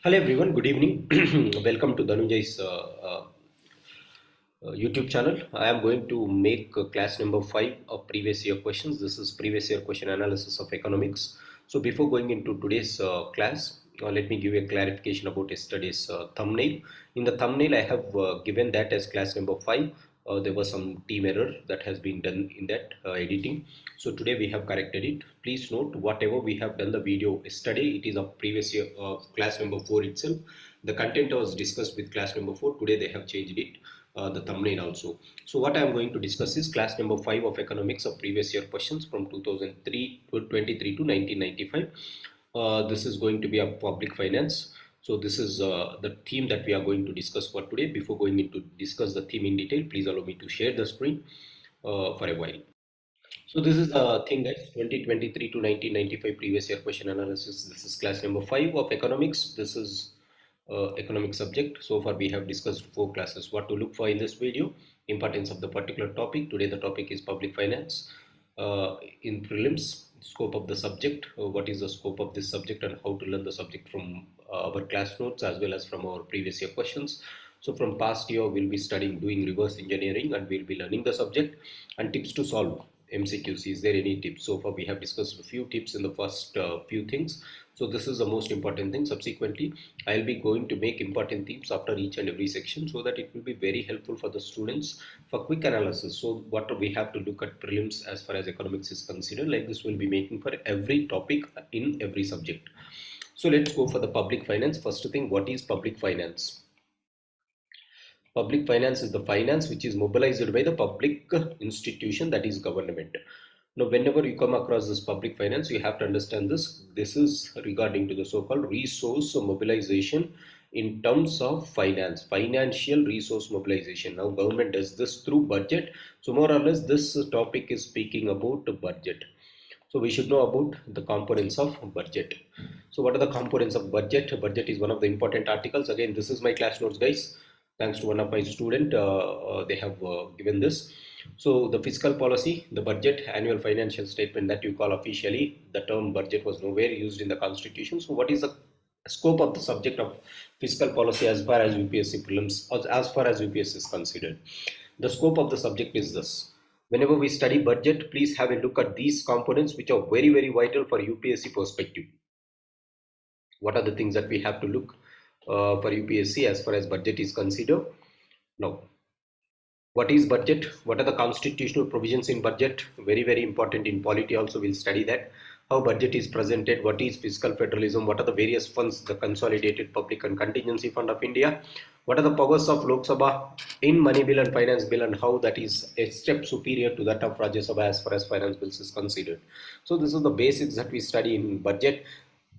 Hello everyone, good evening. Welcome to Dhanunjay's YouTube channel. I am going to make class number 5 of previous year questions. This is previous year question analysis of economics. So before going into today's class, let me give you a clarification about yesterday's thumbnail. In the thumbnail, I have given that as class number 5. There was some team error that has been done in that editing. So today we have corrected it. Please note, whatever we have done the video yesterday, it is of previous year class number 4 itself. The content was discussed with class number 4. Today they have changed it. The thumbnail also. So what I am going to discuss is class number 5 of economics of previous year questions from 2003 to 23 to 1995. This is going to be a public finance. So this is the theme that we are going to discuss for today. Before going into discuss the theme in detail, please allow me to share the screen for a while. So this is the thing, guys. 2023 to 1995 previous year question analysis. This is class number 5 of economics. This is economic subject. So far we have discussed 4 classes. What to look for in this video: importance of the particular topic. Today the topic is public finance. In prelims, scope of the subject, what is the scope of this subject and how to learn the subject from our class notes as well as from our previous year questions. So from past year we'll be studying doing reverse engineering and we'll be learning the subject and tips to solve MCQs. Is there any tips? So far we have discussed a few tips in the first few things. So this is the most important thing. Subsequently, I'll be going to make important themes after each and every section so that it will be very helpful for the students for quick analysis. So what we have to look at prelims as far as economics is considered, like this will be making for every topic in every subject. So let's go for the public finance. First thing, what is public finance? Public finance is the finance which is mobilized by the public institution, that is government. Now, whenever you come across this public finance, you have to understand this. This is regarding to the so-called resource mobilization in terms of finance, financial resource mobilization. Now, government does this through budget. So more or less, this topic is speaking about budget. So we should know about the components of budget. So what are the components of budget? Budget is one of the important articles. Again, this is my class notes, guys. Thanks to one of my student, they have given this. So the fiscal policy, the budget, annual financial statement that you call officially. The term budget was nowhere used in the constitution. So what is the scope of the subject of fiscal policy as far as UPSC prelims, or as far as UPSC is considered? The scope of the subject is this. Whenever we study budget, please have a look at these components which are very, very vital for UPSC perspective. What are the things that we have to look for UPSC as far as budget is considered? Now, what is budget? What are the constitutional provisions in budget? Very, very important. In polity also we'll study that. How budget is presented, what is fiscal federalism, what are the various funds, the consolidated public and contingency fund of India, what are the powers of Lok Sabha in money bill and finance bill, and how that is a step superior to that of Rajya Sabha as far as finance bills is considered. So this is the basics that we study in budget.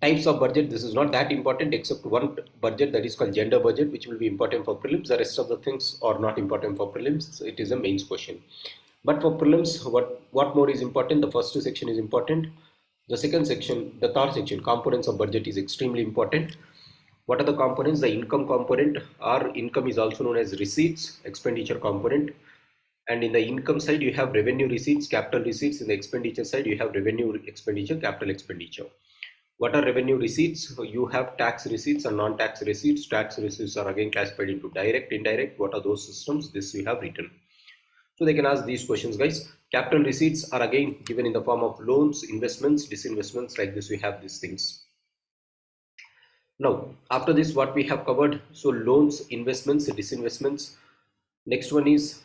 Types of budget, this is not that important except one budget, that is called gender budget, which will be important for prelims. The rest of the things are not important for prelims. It is a mains question. But for prelims, what more is important? The first section is important. The second section, the third section, components of budget, is extremely important. What are the components? The income component, or income is also known as receipts, expenditure component. And in the income side, you have revenue receipts, capital receipts. In the expenditure side, you have revenue expenditure, capital expenditure. What are revenue receipts? You have tax receipts and non-tax receipts. Tax receipts are again classified into direct, indirect. What are those systems? This you have written. So they can ask these questions, guys. Capital receipts are again given in the form of loans, investments, disinvestments. Like this, we have these things. Now, after this, what we have covered? So loans, investments, disinvestments. Next one is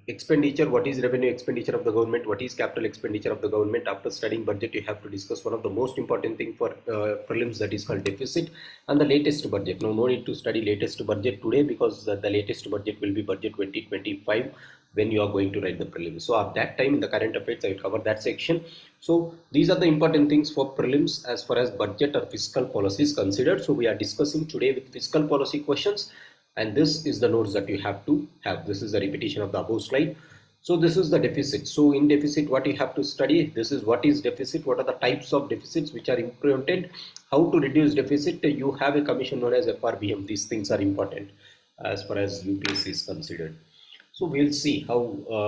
expenditure. What is revenue expenditure of the government? What is capital expenditure of the government? After studying budget, you have to discuss one of the most important thing for prelims, that is called deficit, and the latest budget. Now, no need to study latest budget today because the latest budget will be budget 2025 when you are going to write the prelims. So at that time in the current affairs, I will cover that section. So these are the important things for prelims as far as budget or fiscal policy is considered. So we are discussing today with fiscal policy questions. And this is the notes that you have to have. This is a repetition of the above slide. So this is the deficit. So in deficit, what you have to study, this is what is deficit, what are the types of deficits which are implemented, how to reduce deficit. You have a commission known as FRBM. These things are important as far as UPSC is considered. So we'll see how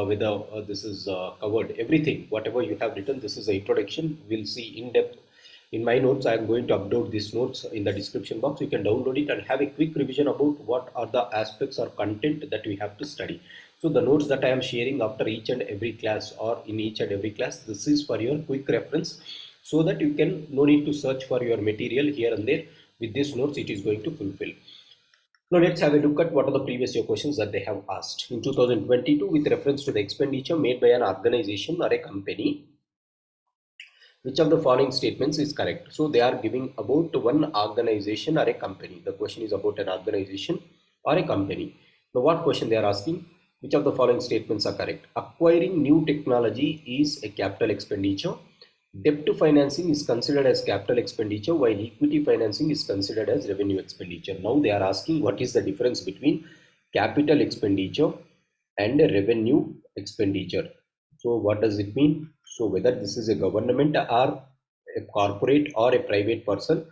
whether this is covered everything, whatever you have written. This is the introduction. We'll see in depth In my notes, I am going to upload these notes in the description box. You can download it and have a quick revision about what are the aspects or content that we have to study. So the notes that I am sharing after each and every class or in each and every class, this is for your quick reference, so that you can no need to search for your material here and there. With these notes, it is going to fulfill. Now let's have a look at what are the previous year questions that they have asked. In 2022, with reference to the expenditure made by an organization or a company, which of the following statements is correct? So they are giving about one organization or a company. The question is about an organization or a company. Now what question they are asking? Which of the following statements are correct? Acquiring new technology is a capital expenditure. Debt financing is considered as capital expenditure, while equity financing is considered as revenue expenditure. Now they are asking what is the difference between capital expenditure and revenue expenditure. So what does it mean? So whether this is a government or a corporate or a private person,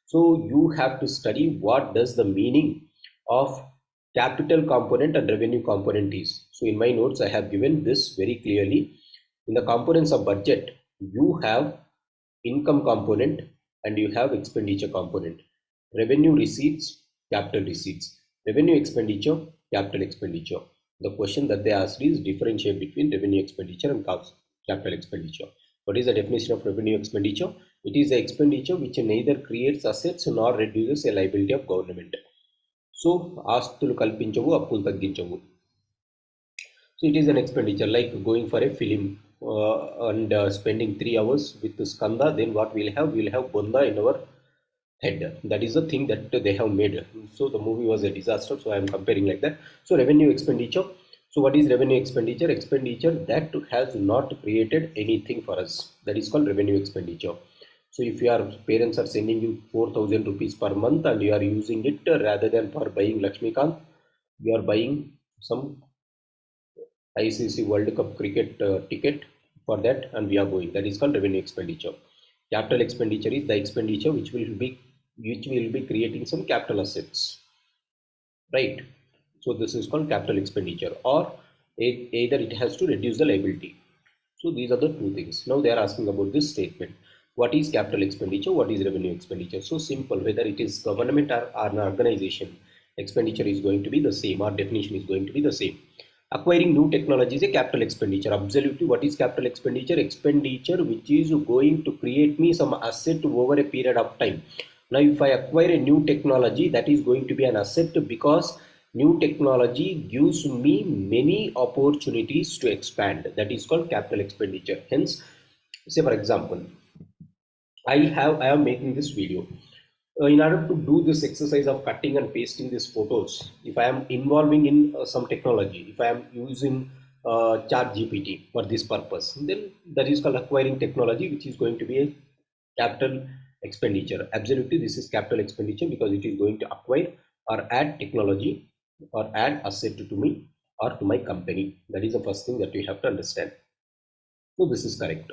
so you have to study what does the meaning of capital component and revenue component is. So in my notes I have given this very clearly. In the components of budget, you have income component and you have expenditure component. Revenue receipts, capital receipts. Revenue expenditure, capital expenditure. The question that they asked is differentiate between revenue expenditure and capital expenditure. What is the definition of revenue expenditure? It is the expenditure which neither creates assets nor reduces a liability of government. So ఆస్తులు కల్పించవు, అప్పులు తగ్గించవు. So it is an expenditure like going for a film and spending 3 hours with Skanda. Then what we'll have? We'll have Bonda in our head. That is the thing that they have made. So the movie was a disaster. So I am comparing like that. So revenue expenditure. So what is revenue expenditure? Expenditure that has not created anything for us. That is called revenue expenditure. So if your parents are sending you 4,000 rupees per month and you are using it rather than for buying Lakshmikant, you are buying some ICC World Cup cricket ticket for that, and we are going. That is called revenue expenditure. Capital expenditure is the expenditure which will be creating some capital assets, right? So this is called capital expenditure, or either it has to reduce the liability. So these are the two things. Now they are asking about this statement. What is capital expenditure? What is revenue expenditure? So simple. Whether it is government or an organization, expenditure is going to be the same, or definition is going to be the same. Acquiring new technology is a capital expenditure. Absolutely. What is capital expenditure? Expenditure which is going to create me some asset over a period of time. Now if I acquire a new technology, that is going to be an asset, because new technology gives me many opportunities to expand. That is called capital expenditure. Hence, say for example, I am making this video. In order to do this exercise of cutting and pasting these photos, if I am involving in some technology, if I am using chat GPT for this purpose, then that is called acquiring technology, which is going to be a capital expenditure. Absolutely, this is capital expenditure because it is going to acquire or add technology or add asset to me or to my company. That is the first thing that we have to understand. So this is correct.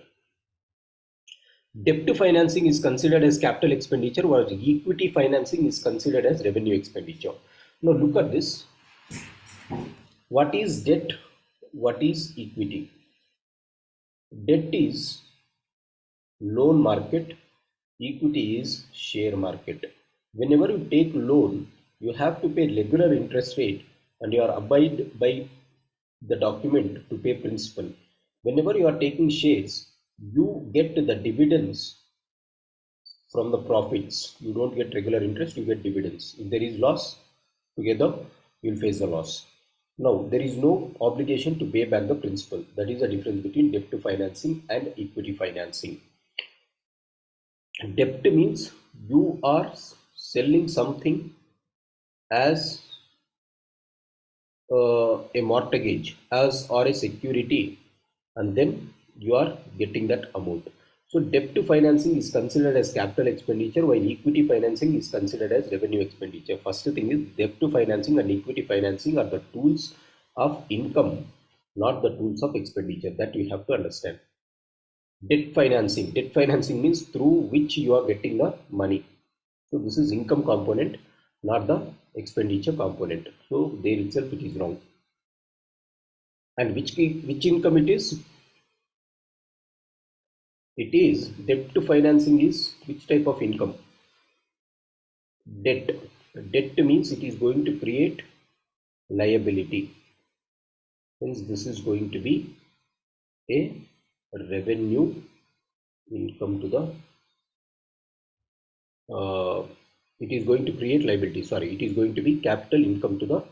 Debt financing is considered as capital expenditure, while equity financing is considered as revenue expenditure. Now look at this. What is debt? What is equity? Debt is loan market, equity is share market. Whenever you take loan, you have to pay regular interest rate and you are abide by the document to pay principal. Whenever you are taking shares, you get the dividends from the profits. You don't get regular interest, you get dividends. If there is loss, together you will face the loss. Now, there is no obligation to pay back the principal. That is the difference between debt financing and equity financing. Debt means you are selling something as a mortgage, as or a security, and then you are getting that amount. So debt financing is considered as capital expenditure, while equity financing is considered as revenue expenditure. First thing is, debt financing and equity financing are the tools of income, not the tools of expenditure. That you have to understand. Debt financing means through which you are getting the money. So this is income component, not the expenditure component. So there itself it is wrong. And which income it is? It is debt financing is which type of income? Debt. Debt means it is going to create liability. Hence, this is going to be a revenue income to the it is going to create liability. Sorry, it is going to be capital income to the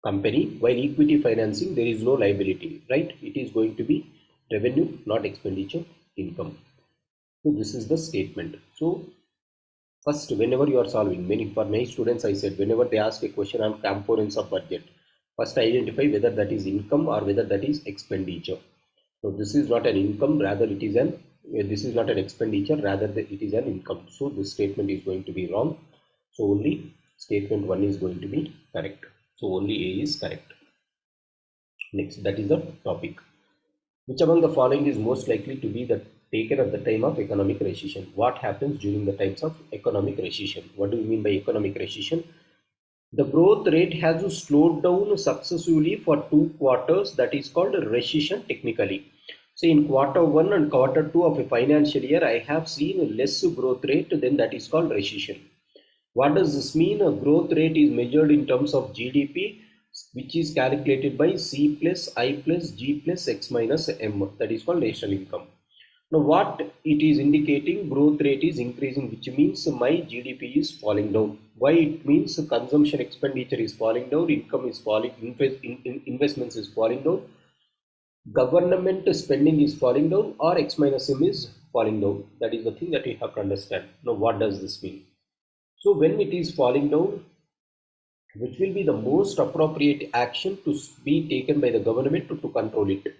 company. While equity financing, there is no liability, right? It is going to be revenue, not expenditure income. So this is the statement. So first, whenever you are solving, for my students, I said whenever they ask a question on components of budget, first identify whether that is income or whether that is expenditure. So this is not an income, rather it is an this is not an expenditure, rather it is an income. So this statement is going to be wrong. So only statement 1 is going to be correct. So only A is correct. Next, that is the topic. Which among the following is most likely to be taken at the time of economic recession? What happens during the times of economic recession? What do you mean by economic recession? The growth rate has slowed down successively for 2 quarters. That is called a recession technically. So in quarter 1 and quarter 2 of a financial year, I have seen less growth rate, then that is called recession. What does this mean? A growth rate is measured in terms of GDP, which is calculated by C plus I plus G plus X minus M. That is called national income. Now what it is indicating, growth rate is increasing, which means my GDP is falling down. Why? It means consumption expenditure is falling down, income is falling, investments is falling down, government spending is falling down, or X minus M is falling down. That is the thing that you have to understand. Now what does this mean? So when it is falling down, which will be the most appropriate action to be taken by the government to control it?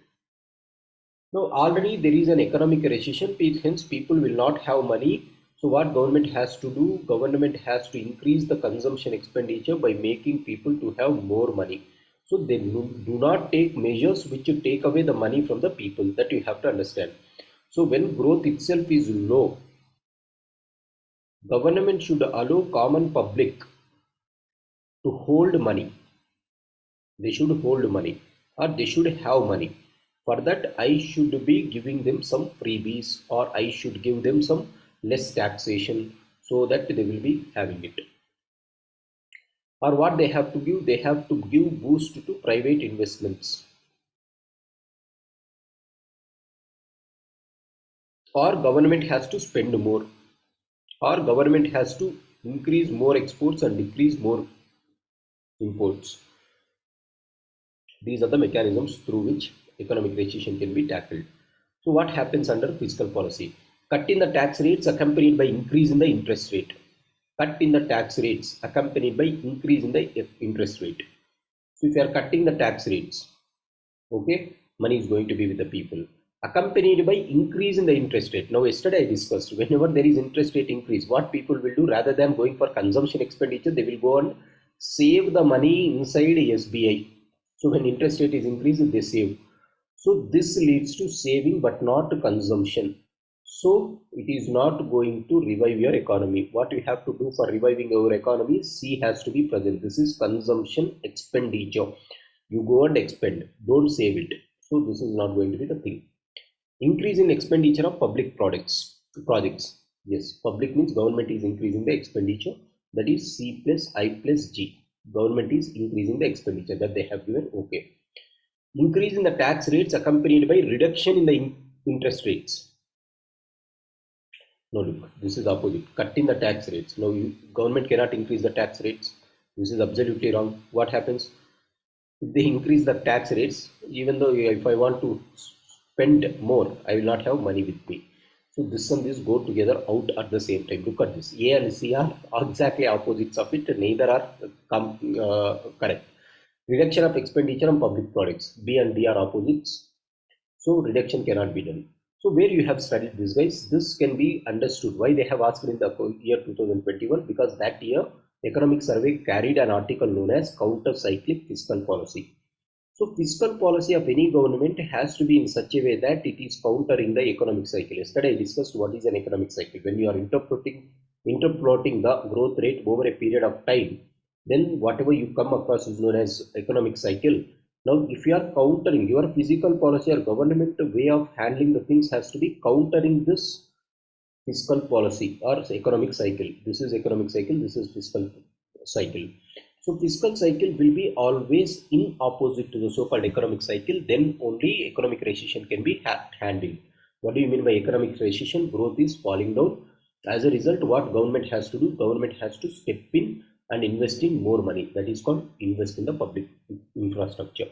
Now already there is an economic recession, hence people will not have money. So what government has to do? Government has to increase the consumption expenditure by making people to have more money. So they do not take measures which take away the money from the people. That you have to understand. So when growth itself is low, government should allow common public to hold money. They should hold money or they should have money. For that, I should be giving them some freebies, or I should give them some less taxation so that they will be having it. Or what they have to give? They have to give boost to private investments. Or government has to spend more. Or government has to increase more exports and decrease more imports. These are the mechanisms through which economic recession can be tackled. So what happens under fiscal policy? Cut in the tax rates accompanied by increase in the interest rate. Cut in the tax rates accompanied by increase in the interest rate. So if you are cutting the tax rates, okay, money is going to be with the people. Accompanied by increase in the interest rate. Now yesterday I discussed, whenever there is interest rate increase, what people will do, rather than going for consumption expenditure, they will go and save the money inside SBI. So when interest rate is increased, they save. So this leads to saving but not consumption. So it is not going to revive your economy. What you have to do for reviving our economy, C has to be present. This is consumption expenditure. You go and expend, don't save it. So this is not going to be the thing. Increase in expenditure of public projects. Yes, public means government is increasing the expenditure. That is C plus I plus G. Government is increasing the expenditure that they have given. Okay. Increase in the tax rates accompanied by reduction in the interest rates. No, look, this is opposite. Cut in the tax rates. No, government cannot increase the tax rates. This is absolutely wrong. What happens? If they increase the tax rates, even though if I want to spend more, I will not have money with me. So this and this go together out at the same time. Look at this. A and C are exactly opposites of it. Neither are correct. Reduction of expenditure on public products. B and D are opposites. So reduction cannot be done. So where you have studied this, guys, this can be understood why they have asked in the year 2021, because that year Economic Survey carried an article known as Counter-cyclic fiscal policy. So fiscal policy of any government has to be in such a way that it is countering the economic cycle. Yesterday I discussed what is an economic cycle. When you are interpolating the growth rate over a period of time, then whatever you come across is known as economic cycle. Now, if you are countering your physical policy or government way of handling the things has to be countering this fiscal policy or economic cycle. This is economic cycle, this is fiscal cycle. So fiscal cycle will be always in opposite to the so-called economic cycle, then only economic recession can be handled. What do you mean by economic recession? Growth is falling down. As a result, what government has to do? Government has to step in and invest in more money. That is called invest in the public infrastructure.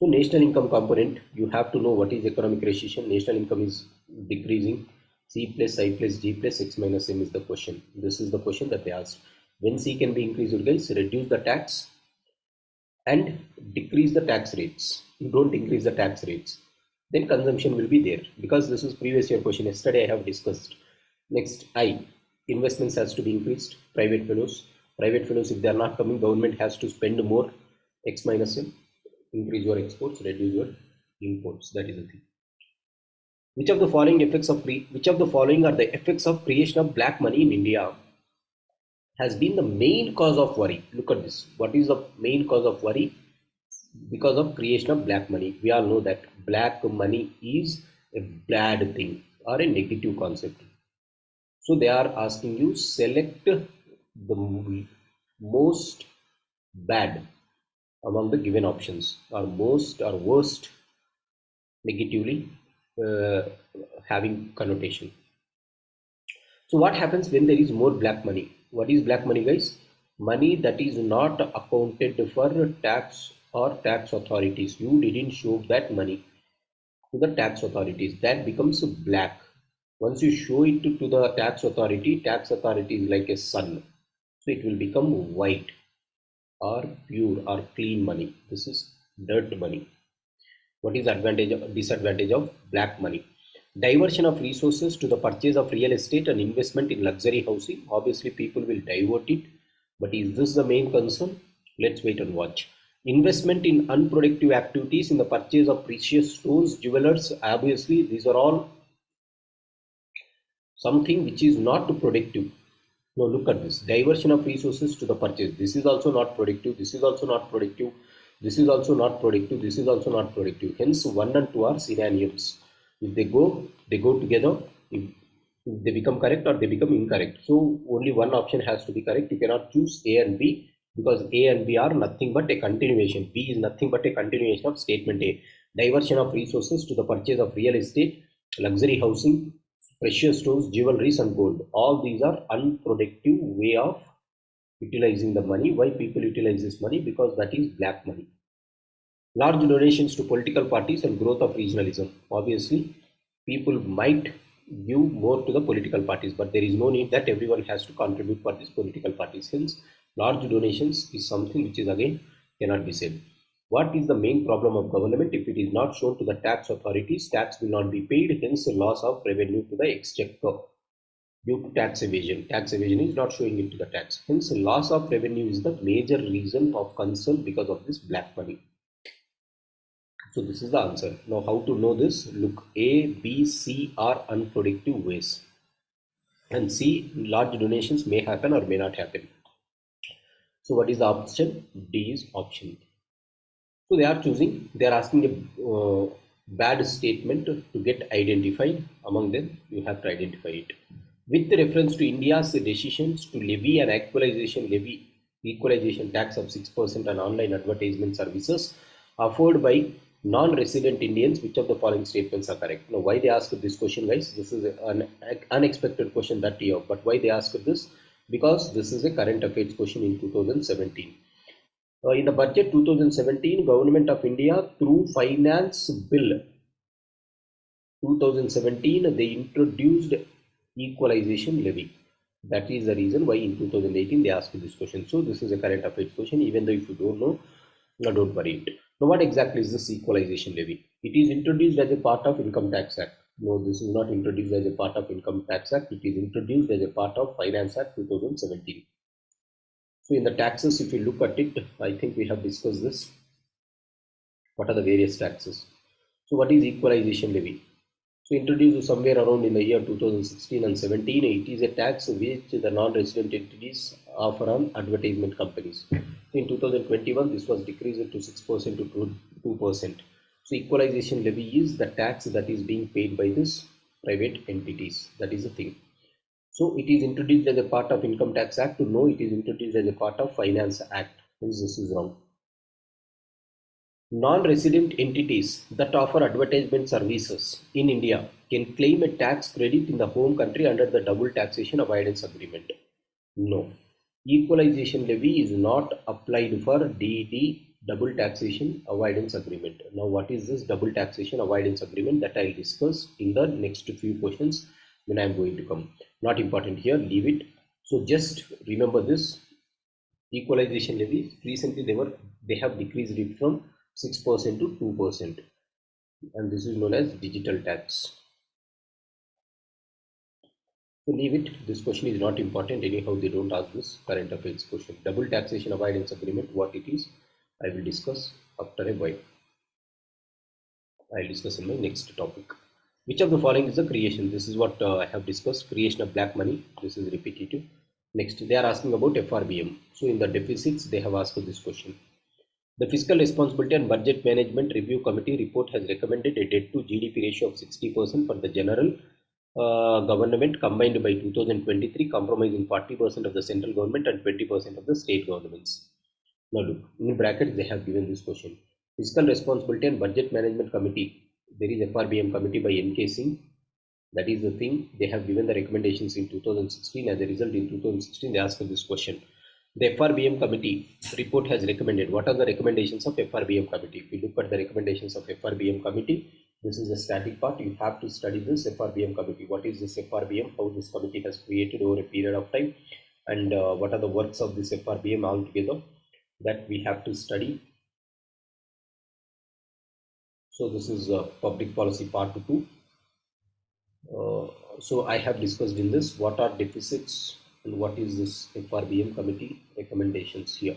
So national income component, you have to know what is economic recession. National income is decreasing. C plus I plus G plus X minus M is the question. This is the question that they asked. When C can be increased, guys, reduce the tax and decrease the tax rates. You don't increase the tax rates. Then consumption will be there, because this is previous year question. Yesterday I have discussed. Next, I, investments has to be increased. Private fellows, if they are not coming, government has to spend more. X minus M, increase your exports, reduce your imports. That is the thing. Which of the following are the effects of creation of black money in India has been the main cause of worry? Look at this. What is the main cause of worry? Because of creation of black money. We all know that black money is a bad thing or a negative concept. So they are asking you select the most bad among the given options, or most or worst negatively having connotation. So what happens when there is more black money? What is black money, guys? Money that is not accounted for tax or tax authorities. You didn't show that money to the tax authorities. That becomes black. Once you show it to the tax authority is like a sun. So it will become white or pure or clean money. This is dirt money. What is disadvantage of black money? Diversion of resources to the purchase of real estate and investment in luxury housing. Obviously, people will divert it. But is this the main concern? Let's wait and watch. Investment in unproductive activities in the purchase of precious stones, jewelers. Obviously, these are all something which is not productive. Now look at this. Diversion of resources to the purchase. This is also not productive. This is also not productive. This is also not productive. This is also not productive. Hence 1 and 2 are synonyms. If they go together. If they become correct or they become incorrect. So only one option has to be correct. You cannot choose A and B, because A and B are nothing but a continuation. B is nothing but a continuation of statement A. Diversion of resources to the purchase of real estate, luxury housing, precious stones, jewelries and gold. All these are unproductive way of utilizing the money. Why people utilize this money? Because that is black money. Large donations to political parties and growth of regionalism. Obviously, people might give more to the political parties, but there is no need that everyone has to contribute for these political parties. Hence, large donations is something which is again cannot be said. What is the main problem of government? If it is not shown to the tax authorities, tax will not be paid, hence the loss of revenue to the exchequer due to tax evasion. Tax evasion is not showing it to the tax. Hence, the loss of revenue is the major reason of concern because of this black money. So this is the answer. Now how to know this? Look, A, B, C are unproductive ways. And C, large donations may happen or may not happen. So what is the option? D is option. So they are choosing, they are asking a bad statement to get identified. Among them, you have to identify it. With reference to India's decisions to levy an equalization tax of 6% on online advertisement services offered by non-resident Indians, which of the following statements are correct? Now, why they asked this question, guys? This is an unexpected question that year, but why they asked this? Because this is a current affairs question in 2017. In the budget 2017, Government of India through Finance Bill 2017, they introduced equalization levy. That is the reason why in 2018 they asked this question. So this is a current affairs question. Even though if you don't know, don't worry it. Now what exactly is this equalization levy? It is introduced as a part of Income Tax Act. No, this is not introduced as a part of Income Tax Act. It is introduced as a part of Finance Act 2017. So in the taxes, if you look at it, I think we have discussed this. What are the various taxes? So what is equalization levy? So introduced somewhere around in the year 2016 and 17, it is a tax which the non-resident entities offer on advertisement companies. In 2021, this was decreased to 6% to 2%. So equalization levy is the tax that is being paid by this private entities. That is the thing. So it is introduced as a part of Income Tax Act. To know it is introduced as a part of Finance Act. Hence this is wrong. Non-resident entities that offer advertisement services in India can claim a tax credit in the home country under the double taxation avoidance agreement. No. Equalization levy is not applied for DD double taxation avoidance agreement. Now what is this double taxation avoidance agreement? That I will discuss in the next few questions when I am going to come. Not important here, leave it. So just remember this equalization levy. Recently they have decreased it from 6% to 2%, and this is known as digital tax. So leave it. This question is not important. Anyhow, they don't ask this current affairs question. Double taxation avoidance agreement, what it is, I will discuss after a while. I will discuss in my next topic. Which of the following is the creation? This is what I have discussed. Creation of black money. This is repetitive. Next, they are asking about FRBM. So in the deficits, they have asked this question. The Fiscal Responsibility and Budget Management Review Committee report has recommended a debt to GDP ratio of 60% for the general government combined by 2023, comprising 40% of the central government and 20% of the state governments. Now look, in brackets they have given this question. Fiscal Responsibility and Budget Management Committee. There is FRBM committee by N.K. Singh. That is the thing. They have given the recommendations in 2016. As a result, in 2016, they asked this question. The FRBM committee report has recommended. What are the recommendations of FRBM committee? If you look at the recommendations of FRBM committee, this is the static part. You have to study this FRBM committee. What is this FRBM? How this committee has created over a period of time, and what are the works of this FRBM altogether? That we have to study. So this is public policy part 2. So I have discussed in this what are deficits and what is this FRBM committee recommendations here.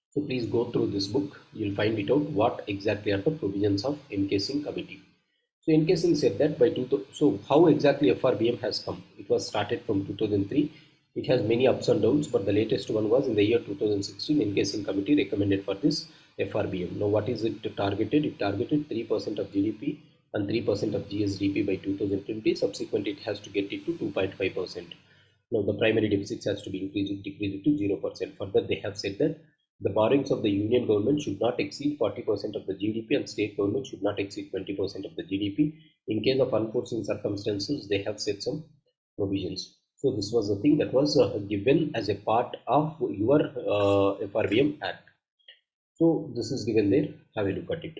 So please go through this book. You'll find it out what exactly are the provisions of N.K. Singh committee. So N.K. Singh said that by so how exactly FRBM has come? It was started from 2003. It has many ups and downs, but the latest one was in the year 2016. N.K. Singh committee recommended for this FRBM. Now what is it targeted? It targeted 3% of GDP and 3% of GSDP by 2020. Subsequently, it has to get it to 2.5%. Now the primary deficits has to be decreased to 0%. Further, they have said that the borrowings of the union government should not exceed 40% of the GDP and state government should not exceed 20% of the GDP. In case of unforeseen circumstances, they have set some provisions. So this was the thing that was given as a part of your FRBM Act. So this is given there. Have a look at it.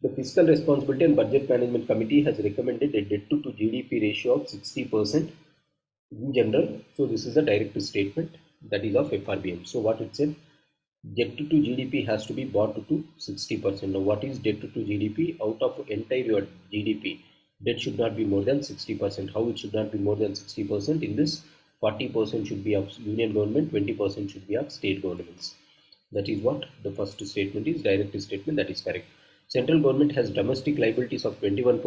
The Fiscal Responsibility and Budget Management Committee has recommended a debt to GDP ratio of 60% in general. So this is a direct statement that is of FRBM. So what it said, debt to GDP has to be brought to 60%. Now what is debt to GDP? Out of entire your GDP, debt should not be more than 60%. How it should not be more than 60%? In this, 40% should be of union government, 20% should be of state governments. That is what the first statement is, direct statement, that is correct. Central government has domestic liabilities of 21%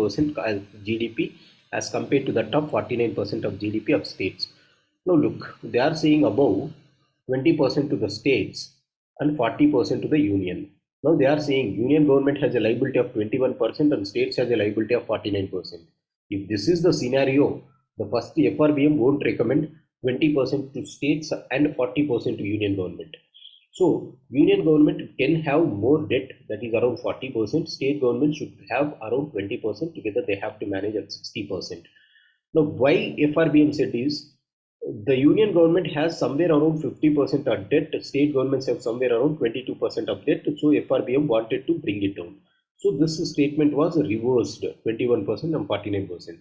GDP as compared to the top 49% of GDP of states. Now look, they are saying above 20% to the states and 40% to the union. Now they are saying union government has a liability of 21% and states has a liability of 49%. If this is the scenario, the first FRBM won't recommend 20% to states and 40% to union government. So union government can have more debt, that is around 40%. State government should have around 20%. Together they have to manage at 60%. Now why FRBM said is, the union government has somewhere around 50% of debt, state governments have somewhere around 22% of debt, so FRBM wanted to bring it down. So this statement was reversed, 21% and 49%.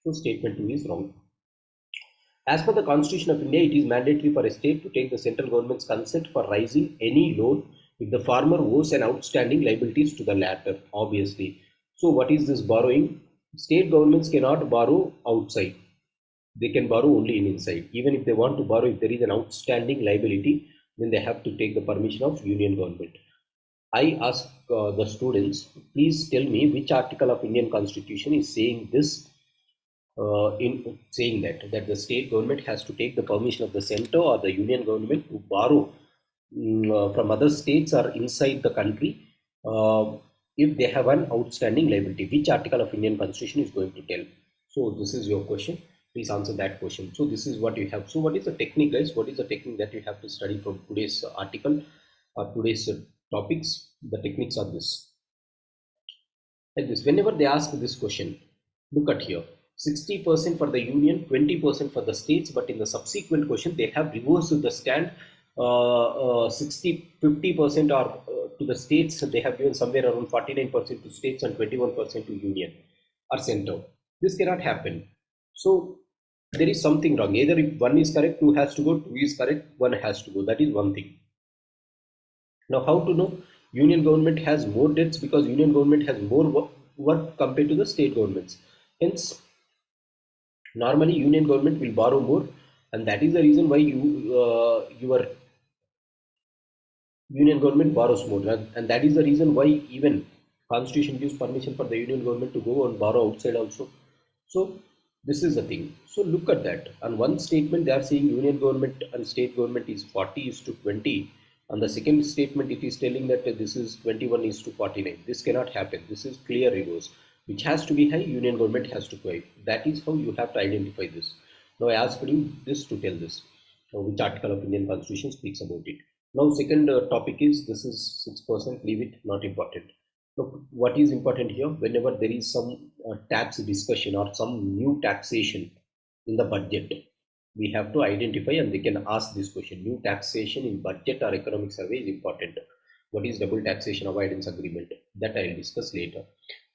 So statement 2 is wrong. As per the Constitution of India, it is mandatory for a state to take the central government's consent for raising any loan if the former owes an outstanding liabilities to the latter, obviously. So what is this borrowing? State governments cannot borrow outside. They can borrow only in inside. Even if they want to borrow, if there is an outstanding liability, then they have to take the permission of union government. I ask the students, please tell me which article of Indian Constitution is saying this in saying that the state government has to take the permission of the center or the union government to borrow from other states or inside the country if they have an outstanding liability. Which article of Indian Constitution is going to tell? So this is your question. Please answer that question. So this is what you have. So what is the technique, guys? What is the technique that you have to study from today's article or today's topics? The techniques are this. Like this, whenever they ask this question, look at here, 60% for the union, 20% for the states, but in the subsequent question they have reversed the stand. 50% are to the states. They have given somewhere around 49% to states and 21% to union or center. This cannot happen. So there is something wrong. Either if one is correct, two has to go, two is correct, one has to go. That is one thing. Now, how to know? Union government has more debts because union government has more work compared to the state governments. Hence, normally union government will borrow more, and that is the reason why your union government borrows more, and that is the reason why even constitution gives permission for the union government to go and borrow outside also. So this is the thing. So look at that. On one statement they are saying union government and state government is 40 is to 20. On the second statement it is telling that this is 21 is to 49. This cannot happen. This is clear reverse. Which has to be high, union government has to go high. That is how you have to identify this. Now I asked you this to tell this. Now, which article of Indian Constitution speaks about it? Now second topic is, this is 6%, leave it, not important. Look, what is important here, whenever there is some tax discussion or some new taxation in the budget, we have to identify, and they can ask this question. New taxation in budget or economic survey is important. What is double taxation avoidance agreement? That I will discuss later.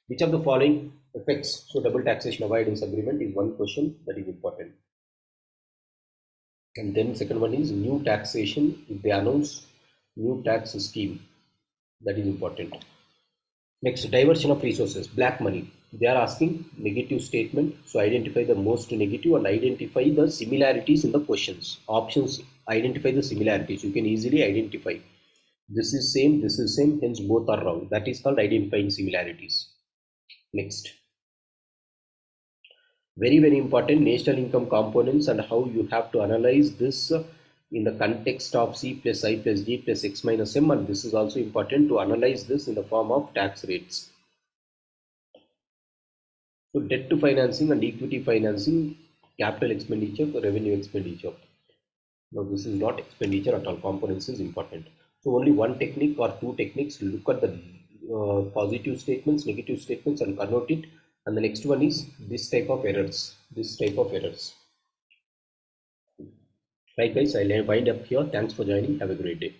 Which of the following affects? So double taxation avoidance agreement is one question that is important. And then second one is new taxation. If they announce new tax scheme, that is important. Next, diversion of resources, black money. They are asking negative statement. So identify the most negative and identify the similarities in the questions. Options identify the similarities. You can easily identify. This is same, hence both are wrong. That is called identifying similarities. Next. Very, very important, national income components and how you have to analyze this in the context of C plus I plus D plus X minus M, and this is also important to analyze this in the form of tax rates. So debt to financing and equity financing, capital expenditure, revenue expenditure. Now this is not expenditure at all, components is important. So only one technique or two techniques, look at the positive statements, negative statements and convert it. And the next one is this type of errors, Right guys, I'll wind up here. Thanks for joining. Have a great day.